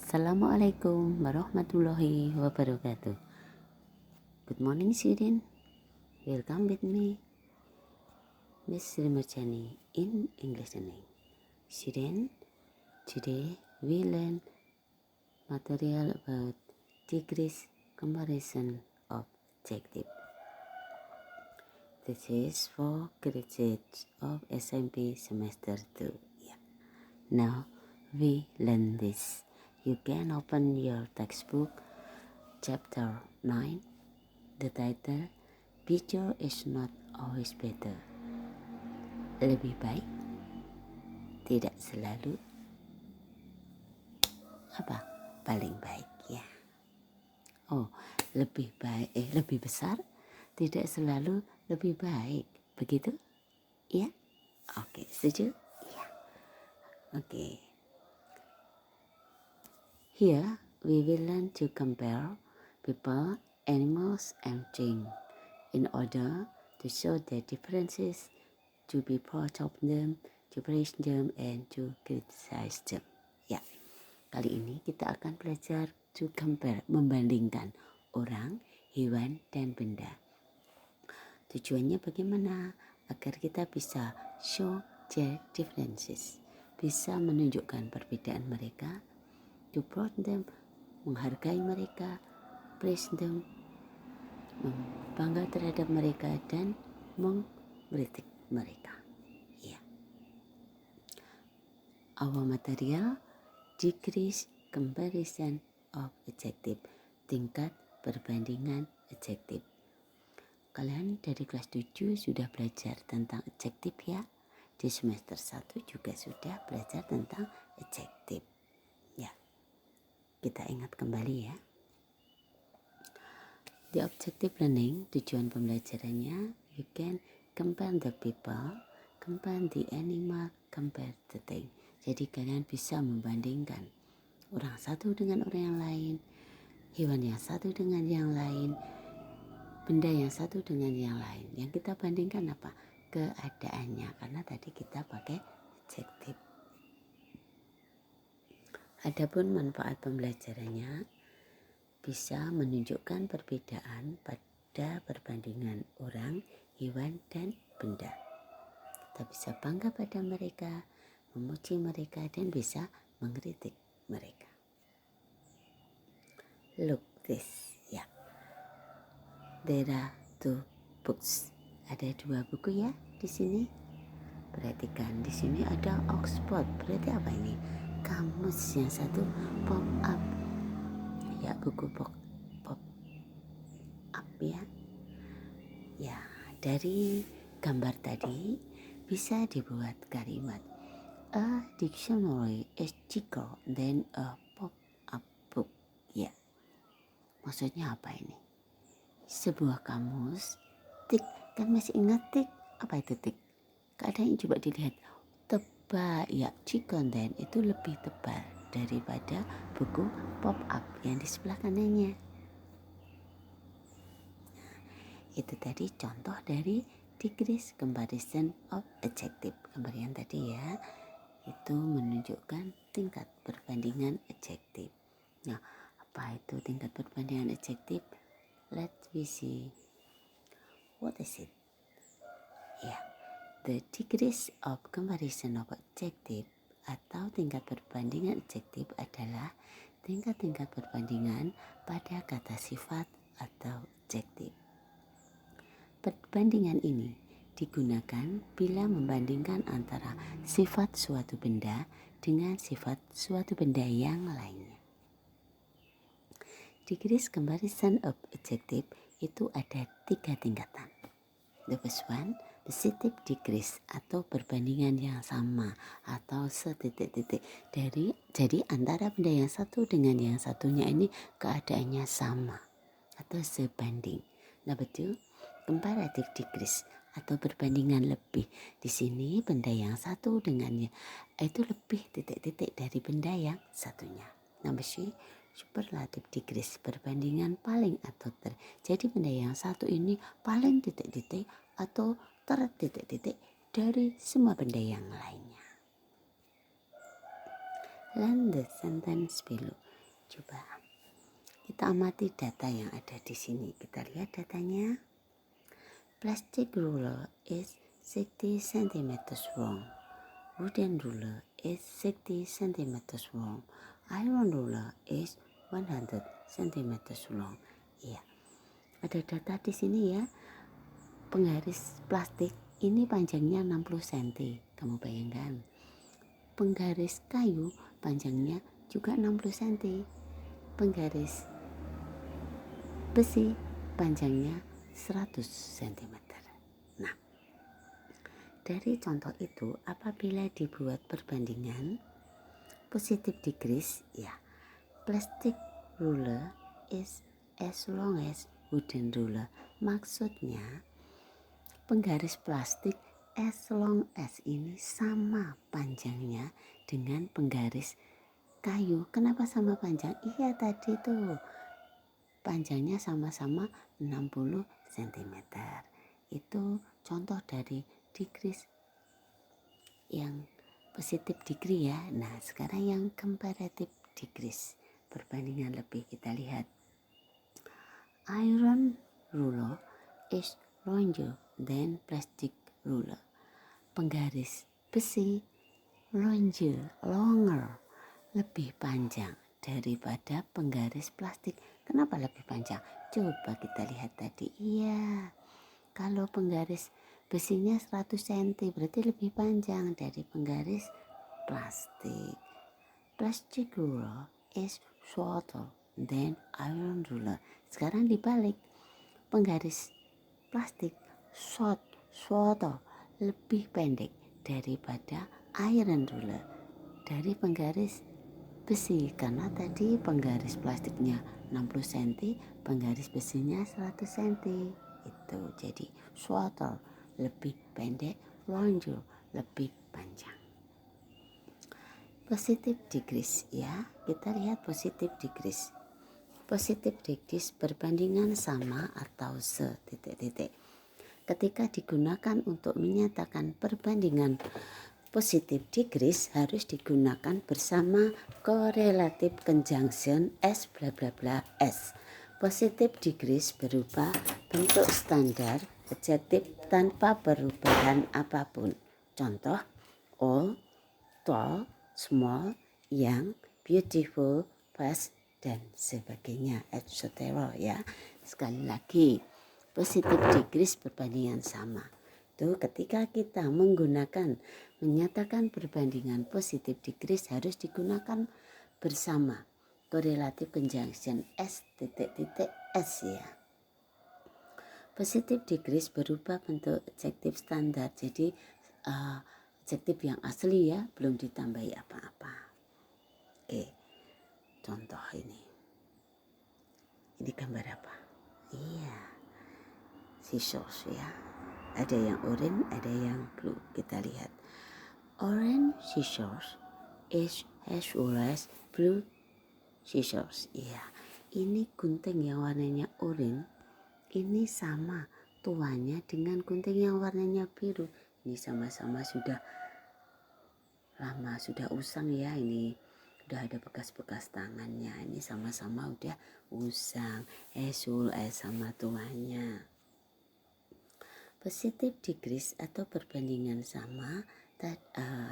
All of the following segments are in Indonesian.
Assalamualaikum warahmatullahi wabarakatuh. Good morning student. Welcome with me, Miss Sri Murjani in English learning. Student, today we learn material about degrees comparison of adjective. This is for graduates of SMP semester 2. Yeah. Now we learn this. You can open your textbook, chapter 9. The title, Picture is not always better. Lebih baik, tidak selalu paling baik ya. Oh, lebih baik, lebih besar, tidak selalu lebih baik. Begitu? Ya? Oke, setuju? Ya. Oke. Here we will learn to compare people, animals, and things in order to show their differences, to be proud of them, to praise them, and to criticize them. Ya, kali ini kita akan belajar to compare, membandingkan orang, hewan, dan benda. Tujuannya bagaimana? Agar kita bisa show their differences, bisa menunjukkan perbedaan mereka, to proud them, menghargai mereka, praise them, bangga terhadap mereka, dan mengkritik mereka. Ya. Our material, degrees comparison of adjective, tingkat perbandingan adjektif. Kalian dari kelas 7 sudah belajar tentang adjektif ya. Di semester 1 juga sudah belajar tentang adjektif. Ya. Kita ingat kembali ya. Di objective learning, tujuan pembelajarannya, you can compare the people, compare the animal, compare the thing. Jadi kalian bisa membandingkan orang satu dengan orang yang lain, hewan yang satu dengan yang lain, benda yang satu dengan yang lain. Yang kita bandingkan apa? Keadaannya, karena tadi kita pakai adjective. Adapun manfaat pembelajarannya bisa menunjukkan perbedaan pada perbandingan orang, hewan, dan benda. Kita bisa bangga pada mereka, memuji mereka, dan bisa mengkritik mereka. Look this, ya. There are 2 books. Ada 2 buku ya di sini. Perhatikan di sini ada Oxford. Berarti apa ini? Kamus. Yang satu pop up. Ya, buku pop up ya. Ya, dari gambar tadi bisa dibuat kalimat. A dictionary is cheaper than a pop-up book. Ya, maksudnya apa ini? Sebuah kamus, tik, kan masih ingat tik? Apa itu tik? Keadaannya coba dilihat. Tebal, ya, chicken dan itu lebih tebal daripada buku pop-up yang di sebelah kanannya. Itu tadi contoh dari degrees comparison of adjective. Kembalian tadi ya, itu menunjukkan tingkat perbandingan adjektif. Nah, apa itu tingkat perbandingan adjektif? Let's see. What is it? Ya, the degrees of comparison of adjective atau tingkat perbandingan adjektif adalah tingkat-tingkat perbandingan pada kata sifat atau adjektif. Perbandingan ini digunakan bila membandingkan antara sifat suatu benda dengan sifat suatu benda yang lainnya. Degrees comparison of adjective itu ada 3 tingkatan. The first one, positive degrees atau perbandingan yang sama atau setitik-titik. Jadi antara benda yang satu dengan yang satunya ini keadaannya sama atau sebanding. Nah, betul. Comparative degrees atau perbandingan lebih. Di sini benda yang satu dengannya itu lebih titik-titik dari benda yang satunya. Number 3, superlative degrees, perbandingan paling atau ter. Jadi benda yang satu ini paling titik-titik atau tertitik-titik dari semua benda yang lainnya. Learn the sentence below. Coba kita amati data yang ada di sini. Kita lihat datanya. Plastic ruler is 60 cm long. Wooden ruler is 60 cm long. Iron ruler is 100 cm long. Iya. Ada data di sini ya. Penggaris plastik ini panjangnya 60 cm. Kamu bayangkan. Penggaris kayu panjangnya juga 60 cm. Penggaris besi panjangnya 100 cm. Nah, dari contoh itu apabila dibuat perbandingan positive degrees, ya, plastic ruler is as long as wooden ruler. Maksudnya penggaris plastik as long as ini sama panjangnya dengan penggaris kayu. Kenapa sama panjang? Iya, tadi tuh panjangnya sama-sama 60 cm. Itu contoh dari degrees yang positive degree ya. Nah, sekarang yang comparative degrees, perbandingan lebih, kita lihat. Iron ruler is longer than plastic ruler. Penggaris besi longer, lebih panjang daripada penggaris plastik. Kenapa lebih panjang? Coba kita lihat tadi. Iya, kalau penggaris besinya 100 cm berarti lebih panjang dari penggaris plastik. Plastic ruler is shorter than iron ruler. Sekarang dibalik. Penggaris plastik shorter, lebih pendek daripada iron ruler, dari penggaris besi, karena tadi penggaris plastiknya 60 cm, penggaris besinya 100 cm. Itu jadi shorter, lebih pendek, longer, lebih panjang. Positive degrees ya, kita lihat positive degrees. Positive degrees perbandingan sama atau se-titik-titik. Ketika digunakan untuk menyatakan perbandingan positive degrees harus digunakan bersama correlative conjunction S bla bla bla S. Positive degrees berupa bentuk standar adjektif tanpa perubahan apapun. Contoh, all, tall, small, young, beautiful, fast, dan sebagainya, etc. ya. Sekali lagi, positive degrees perbandingan sama. Itu ketika kita menyatakan perbandingan positive degrees harus digunakan bersama correlative conjunction S titik-titik S ya. Positive degrees berupa bentuk adjektif standar, jadi adjektif yang asli ya, belum ditambahi apa-apa. Oke, contoh ini gambar apa? Iya, scissors ya. Ada yang orange, ada yang blue. Kita lihat. Orange scissors is as well as blue scissors. Iya, ini gunting yang warnanya orange. Ini sama tuanya dengan gunting yang warnanya biru. Ini sama-sama sudah lama, sudah usang ya. Ini udah ada bekas-bekas tangannya. Ini sama-sama udah usang. As well as sama tuanya. Positive degrees atau perbandingan sama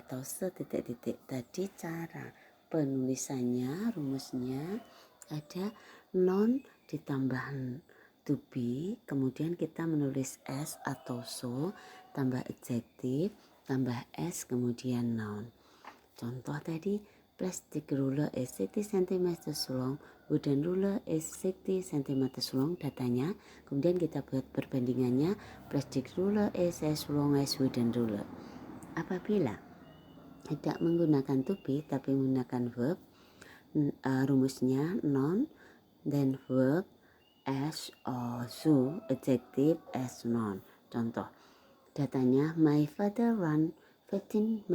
atau setitik-titik. Tadi cara penulisannya, rumusnya ada non ditambah to be, kemudian kita menulis s atau so, tambah adjektif, tambah s, kemudian noun. Contoh tadi, plastic ruler is 60 cm long, wooden ruler is 60 cm long, datanya. Kemudian kita buat perbandingannya, plastic ruler is as long as wooden ruler. Apabila tidak menggunakan to be tapi menggunakan verb, rumusnya noun, then verb as or so, adjective as noun. Contoh, datanya, my father run 15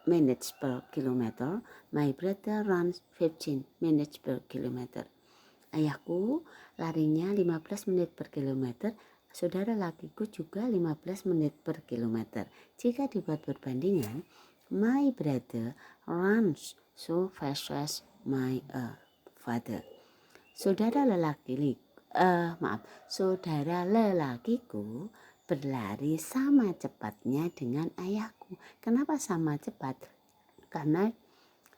minutes per kilometer, my brother runs 15 minutes per kilometer. Ayahku larinya 15 menit per kilometer, saudara lakiku juga 15 menit per kilometer. Jika dibuat perbandingan, my brother runs so fast as my father. Saudara lelakiku berlari sama cepatnya dengan ayahku. Kenapa sama cepat? Karena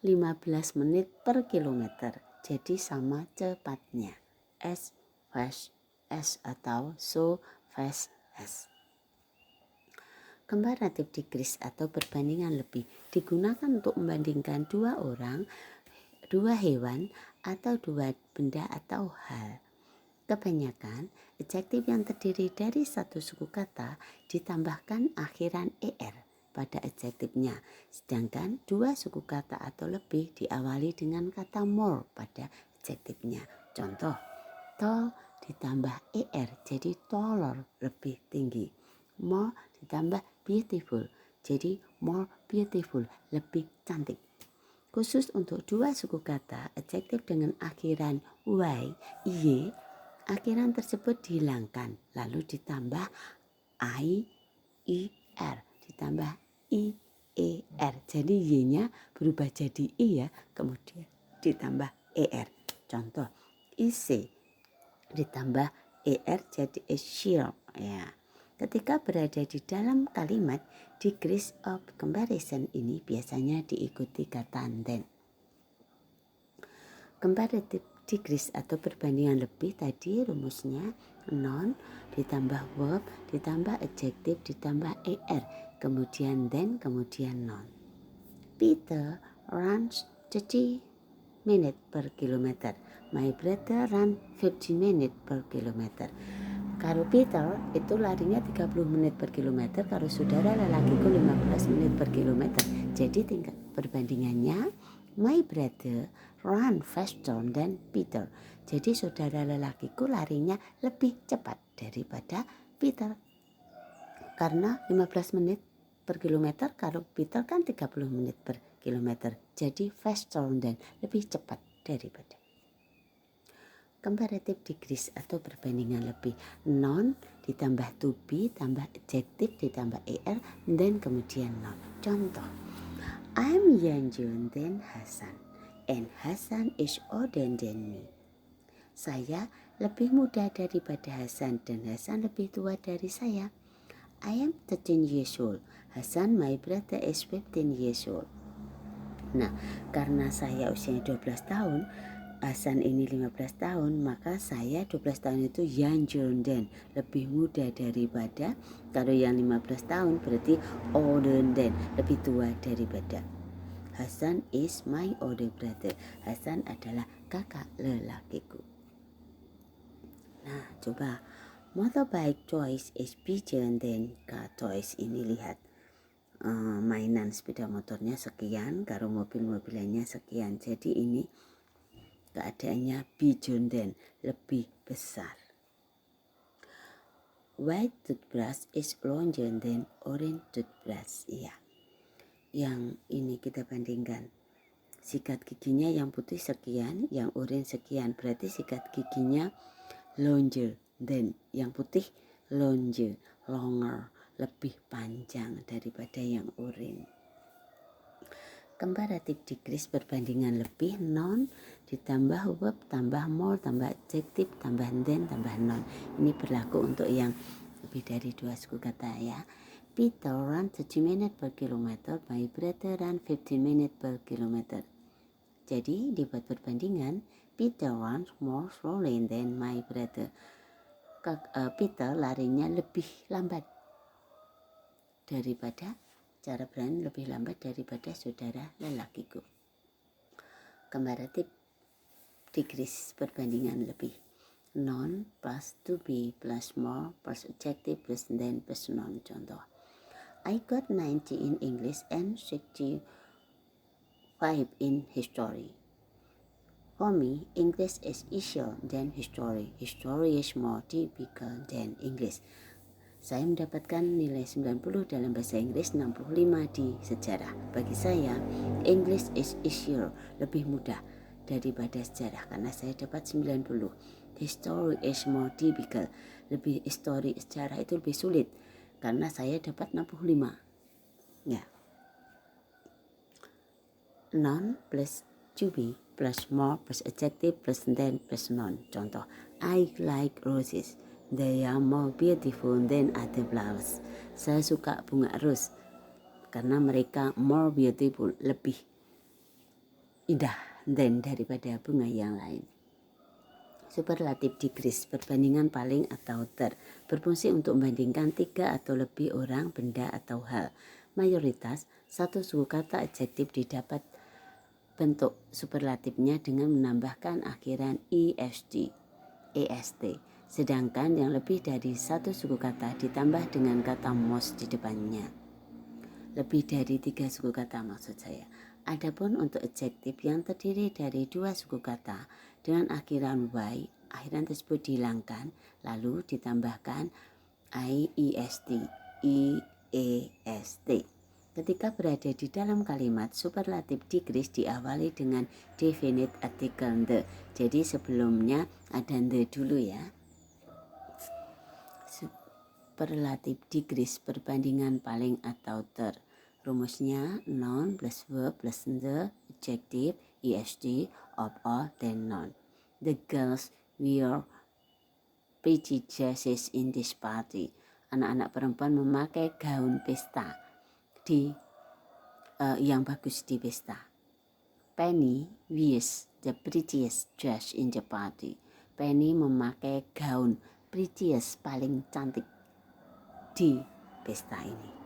15 menit per kilometer. Jadi sama cepatnya. As fast as atau so fast as. Comparative degrees atau perbandingan lebih digunakan untuk membandingkan dua orang, dua hewan, atau dua benda atau hal. Kebanyakan adjektif yang terdiri dari satu suku kata ditambahkan akhiran er pada adjektifnya, sedangkan dua suku kata atau lebih diawali dengan kata more pada adjektifnya. Contoh, tall ditambah er jadi taller, lebih tinggi. More ditambah beautiful jadi more beautiful, lebih cantik. Khusus untuk dua suku kata adjektif dengan akhiran y, akhiran tersebut dihilangkan lalu ditambah er ditambah er. Jadi y-nya berubah jadi i ya, kemudian ditambah er. Contoh, easy ditambah er jadi sheer ya. Ketika berada di dalam kalimat, degrees of comparison ini biasanya diikuti kata then. Comparative degrees atau perbandingan lebih tadi rumusnya noun ditambah verb ditambah adjective ditambah er, kemudian then, kemudian noun. Peter runs 30 minutes per kilometer. My brother run 15 minutes per kilometer. Kalau Peter itu larinya 30 menit per kilometer, kalau saudara lelakiku 15 menit per kilometer. Jadi tingkat perbandingannya my brother run faster than Peter. Jadi saudara lelakiku larinya lebih cepat daripada Peter. Karena 15 menit per kilometer, kalau Peter kan 30 menit per kilometer. Jadi faster than, lebih cepat daripada. Comparative degrees atau perbandingan lebih, noun ditambah to be tambah adjective ditambah er dan kemudian noun. Contoh, I'm younger than Hasan and Hasan is older than me. Saya lebih muda daripada Hasan dan Hasan lebih tua dari saya. I am 13 years old. Hasan, my brother, is 15 years old. Nah, karena saya usianya 12 tahun, Hasan ini 15 tahun, maka saya 12 tahun itu younger than, lebih muda daripada. Kalau yang 15 tahun berarti older than, lebih tua daripada. Hasan is my older brother. Hasan adalah kakak lelakiku. Nah, coba motorbike toys is bigger than car toys. Ini lihat. Mainan sepeda motornya sekian, kalau mobil-mobilannya sekian. Jadi ini keadaannya bigger than, lebih besar. White toothbrush is longer than orange toothbrush. Iya. Yang ini kita bandingkan. Sikat giginya yang putih sekian, yang orange sekian. Berarti sikat giginya longer than, yang putih longer, longer, lebih panjang daripada yang orange. Comparative degrees perbandingan lebih, noun ditambah verb tambah more tambah adjective tambah then tambah noun. Ini berlaku untuk yang lebih dari dua suku kata ya. Peter run 30 minutes per kilometer, my brother run 15 minutes per kilometer. Jadi dibuat perbandingan, Peter runs more slowly than my brother. Peter larinya lebih lambat daripada, cara berlari lebih lambat daripada saudara lelakiku. Comparative degrees perbandingan lebih, noun plus to be plus more plus adjective plus then plus noun. Contoh, I got 90 in English and 65 in history. For me, English is easier than history. History is more difficult than English. Saya mendapatkan nilai 90 dalam bahasa Inggris, 65 di sejarah. Bagi saya, English is easier, lebih mudah daripada sejarah karena saya dapat 90. History is more difficult, lebih histori sejarah itu lebih sulit karena saya dapat 65. Ya. Noun plus to be plus more plus adjective plus than plus noun. Contoh, I like roses. They are more beautiful than other flowers. Saya suka bunga ros karena mereka more beautiful, lebih indah than daripada bunga yang lain. Superlatif decrease, perbandingan paling atau ter, berfungsi untuk membandingkan tiga atau lebih orang, benda atau hal. Mayoritas, satu suku kata adjektif didapat bentuk superlatifnya dengan menambahkan akhiran est, sedangkan yang lebih dari satu suku kata ditambah dengan kata most di depannya. Lebih dari 3 suku kata maksud saya. Adapun untuk adjektif yang terdiri dari 2 suku kata dengan akhiran y, akhiran tersebut dihilangkan lalu ditambahkan iest, iest. Ketika berada di dalam kalimat, superlatif decrease diawali dengan definite article the. Jadi sebelumnya ada the dulu ya. Superlatif decrease, perbandingan paling atau ter. Rumusnya noun plus verb plus the adjective est of all then noun. The girls wear pretty dresses in this party. Anak-anak perempuan memakai gaun pesta yang bagus di pesta. Penny wears the prettiest dress in the party. Penny memakai gaun prettiest paling cantik di pesta ini.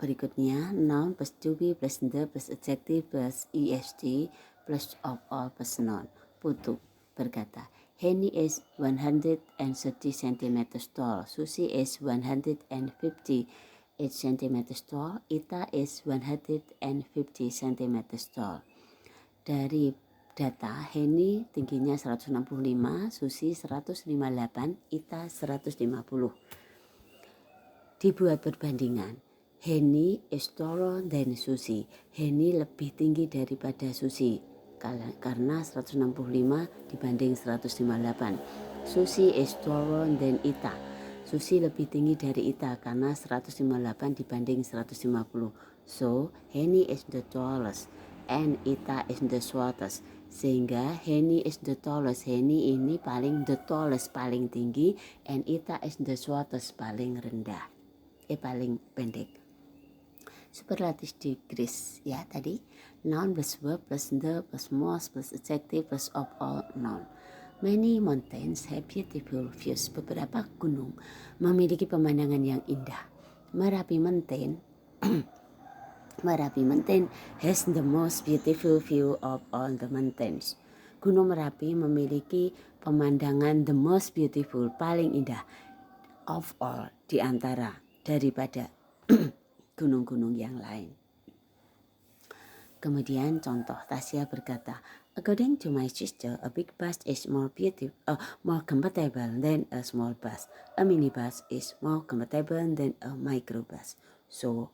Berikutnya noun plus to be plus the plus adjective plus est plus of all plus noun. Putu berkata, Henny is 130 cm tall. Susie is 158 cm tall. Ita is 150 cm tall. Dari data, Henny tingginya 165, Susie 158, Ita 150. Dibuat perbandingan. Henny is taller than Susie. Henny lebih tinggi daripada Susie karena 165 dibanding 158. Susie is taller than Ita. Susie lebih tinggi dari Ita karena 158 dibanding 150. So, Henny is the tallest and Ita is the shortest. Sehingga Henny is the tallest. Henny ini paling the tallest, paling tinggi, and Ita is the shortest, paling rendah. Paling pendek. Superlatif decrease ya tadi, noun plus verb plus the plus most plus adjective plus of all noun. Many mountains have beautiful views. Beberapa gunung memiliki pemandangan yang indah. Merapi Mountain Merapi Mountain has the most beautiful view of all the mountains. Gunung Merapi memiliki pemandangan the most beautiful, paling indah, of all, di antara, daripada gunung-gunung yang lain. Kemudian contoh, Tasya berkata, according to my sister, a big bus is more comfortable than a small bus. A minibus is more comfortable than a microbus. So,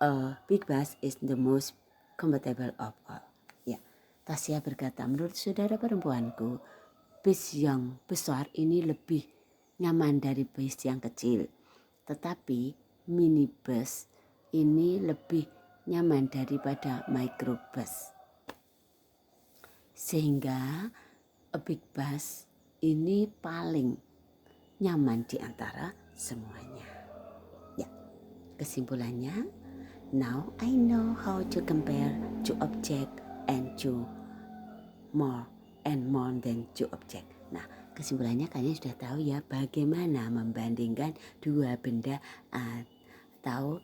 a big bus is the most comfortable of all. Ya, Tasya berkata, menurut saudara perempuanku, bus yang besar ini lebih nyaman dari bus yang kecil. Tetapi minibus ini lebih nyaman daripada microbus. Sehingga a big bus ini paling nyaman di antara semuanya. Ya, kesimpulannya, now I know how to compare two object and two more and more than two object. Nah, kesimpulannya kalian sudah tahu ya bagaimana membandingkan dua benda atau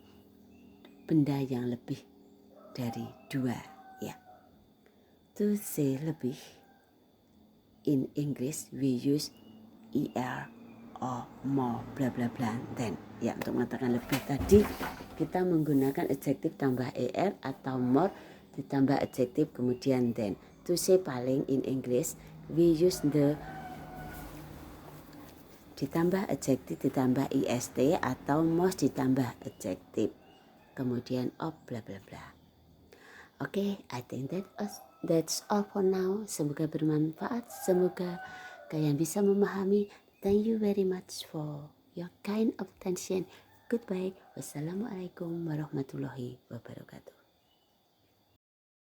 benda yang lebih dari dua ya. To say lebih, in English we use er or more bla bla bla than. Ya, untuk mengatakan lebih tadi kita menggunakan adjektif tambah er atau more ditambah adjektif kemudian than. To say paling, in English we use the ditambah adjektif ditambah ist atau most ditambah adjektif kemudian of bla bla bla. Oke, I think that's all for now. Semoga bermanfaat, semoga kalian bisa memahami. Thank you very much for your kind of attention. Goodbye. Wassalamualaikum warahmatullahi wabarakatuh.